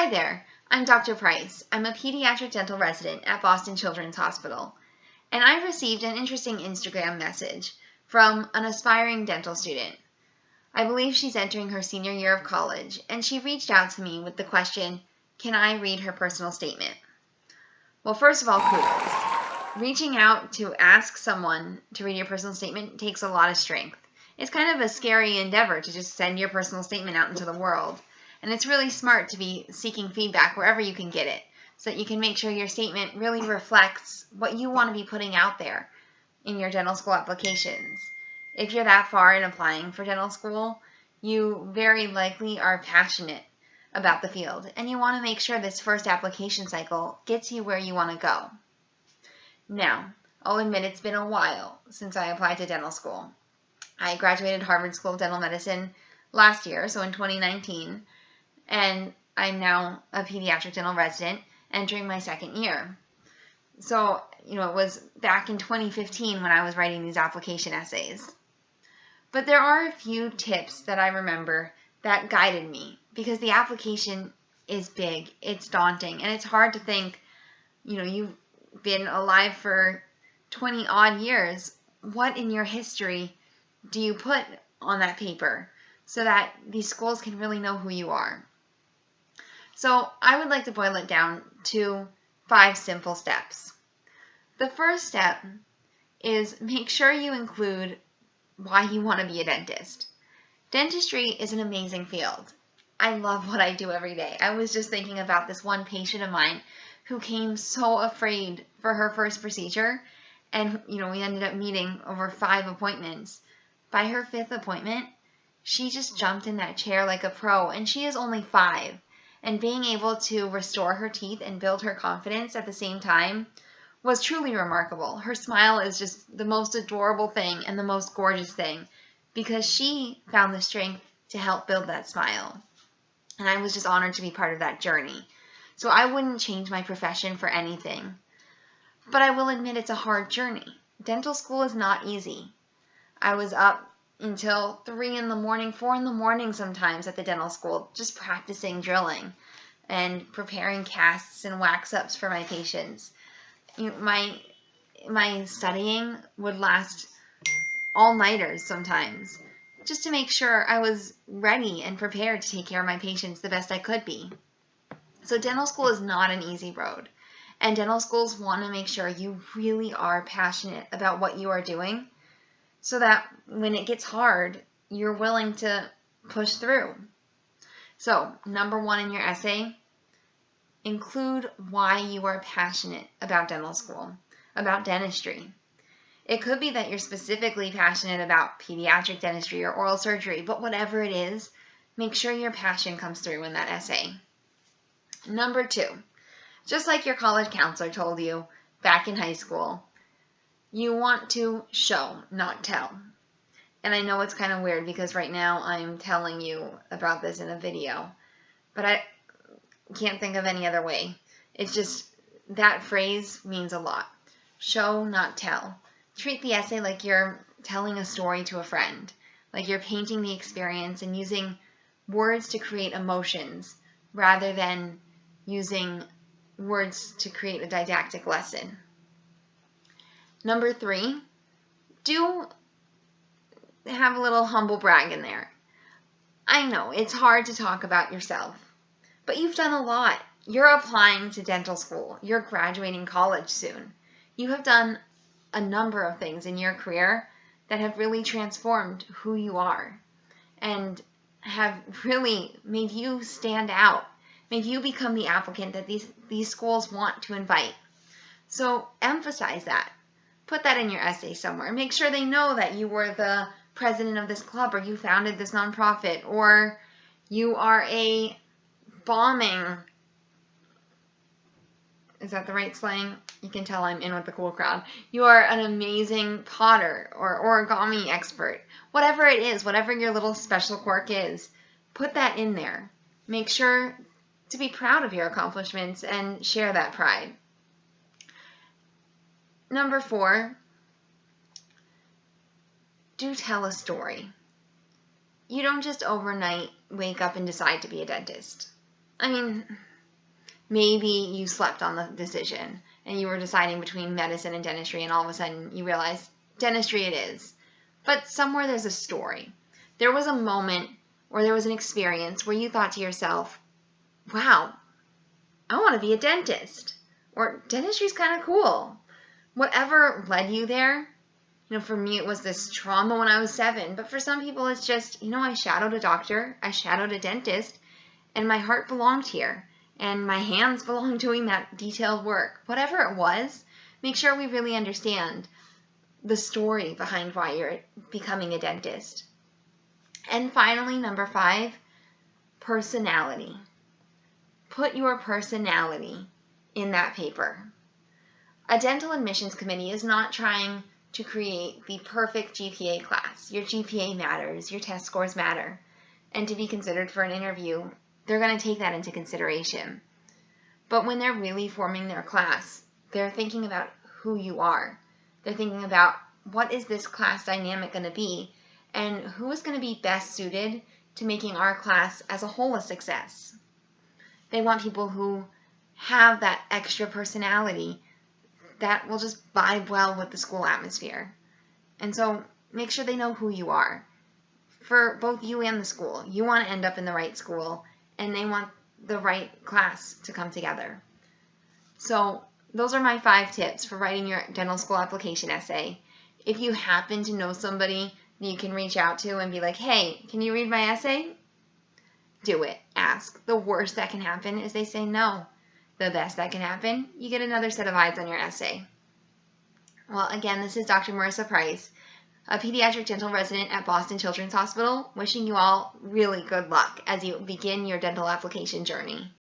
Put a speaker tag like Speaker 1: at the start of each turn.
Speaker 1: Hi there, I'm Dr. Price. I'm a pediatric dental resident at Boston Children's Hospital, and I received an interesting Instagram message from an aspiring dental student. I believe she's entering her senior year of college, and she reached out to me with the question, can I read her personal statement? Well, first of all, kudos. Reaching out to ask someone to read your personal statement takes a lot of strength. It's kind of a scary endeavor to just send your personal statement out into the world. And it's really smart to be seeking feedback wherever you can get it, so that you can make sure your statement really reflects what you want to be putting out there in your dental school applications. If you're that far in applying for dental school, you very likely are passionate about the field, and you want to make sure this first application cycle gets you where you want to go. Now, I'll admit it's been a while since I applied to dental school. I graduated Harvard School of Dental Medicine last year, so in 2019, and I'm now a pediatric dental resident entering my second year. So, it was back in 2015 when I was writing these application essays. But there are a few tips that I remember that guided me, because the application is big, it's daunting, and it's hard to think, you've been alive for 20 odd years. What in your history do you put on that paper so that these schools can really know who you are? So I would like to boil it down to 5 simple steps. The first step is make sure you include why you want to be a dentist. Dentistry is an amazing field. I love what I do every day. I was just thinking about this one patient of mine who came so afraid for her first procedure, and we ended up meeting over 5 appointments. By her 5th appointment, she just jumped in that chair like a pro, and she is only 5. And being able to restore her teeth and build her confidence at the same time was truly remarkable. Her smile is just the most adorable thing and the most gorgeous thing, because she found the strength to help build that smile. And I was just honored to be part of that journey. So I wouldn't change my profession for anything. But I will admit it's a hard journey. Dental school is not easy. I was up until 3 in the morning, 4 in the morning sometimes at the dental school, just practicing drilling and preparing casts and wax-ups for my patients. My studying would last all-nighters sometimes, just to make sure I was ready and prepared to take care of my patients the best I could be. So dental school is not an easy road, and dental schools want to make sure you really are passionate about what you are doing, so that when it gets hard, you're willing to push through. So, number 1 in your essay, include why you are passionate about dental school, about dentistry. It could be that you're specifically passionate about pediatric dentistry or oral surgery, but whatever it is, make sure your passion comes through in that essay. Number 2, just like your college counselor told you back in high school, you want to show, not tell. And I know it's kind of weird because right now I'm telling you about this in a video, but I can't think of any other way. It's just, that phrase means a lot. Show, not tell. Treat the essay like you're telling a story to a friend, like you're painting the experience and using words to create emotions rather than using words to create a didactic lesson. Number 3, do have a little humble brag in there. I know it's hard to talk about yourself, but you've done a lot. You're applying to dental school. You're graduating college soon. You have done a number of things in your career that have really transformed who you are and have really made you stand out, made you become the applicant that these schools want to invite. So emphasize that. Put that in your essay somewhere. Make sure they know that you were the president of this club, or you founded this nonprofit, or you are a bombing, is that the right slang? You can tell I'm in with the cool crowd. You are an amazing potter or origami expert. Whatever it is, whatever your little special quirk is, put that in there. Make sure to be proud of your accomplishments and share that pride. Number 4, do tell a story. You don't just overnight wake up and decide to be a dentist. I mean, Maybe you slept on the decision and you were deciding between medicine and dentistry, and all of a sudden you realize dentistry it is. But somewhere there's a story. There was a moment or there was an experience where you thought to yourself, wow, I want to be a dentist, or dentistry's kind of cool. Whatever led you there, for me it was this trauma when I was 7, but for some people it's just, I shadowed a doctor, I shadowed a dentist, and my heart belonged here, and my hands belonged doing that detailed work. Whatever it was, make sure we really understand the story behind why you're becoming a dentist. And finally, number 5, personality. Put your personality in that paper. A dental admissions committee is not trying to create the perfect GPA class. Your GPA matters, your test scores matter, and to be considered for an interview, they're going to take that into consideration. But when they're really forming their class, they're thinking about who you are. They're thinking about what is this class dynamic going to be, and who is going to be best suited to making our class as a whole a success. They want people who have that extra personality that will just vibe well with the school atmosphere. And so make sure they know who you are. For both you and the school, you want to end up in the right school, and they want the right class to come together. So those are my 5 tips for writing your dental school application essay. If you happen to know somebody that you can reach out to and be like, hey, can you read my essay? Do it. Ask. The worst that can happen is they say no. The best that can happen, you get another set of eyes on your essay. Well, again, this is Dr. Marissa Price, a pediatric dental resident at Boston Children's Hospital, wishing you all really good luck as you begin your dental application journey.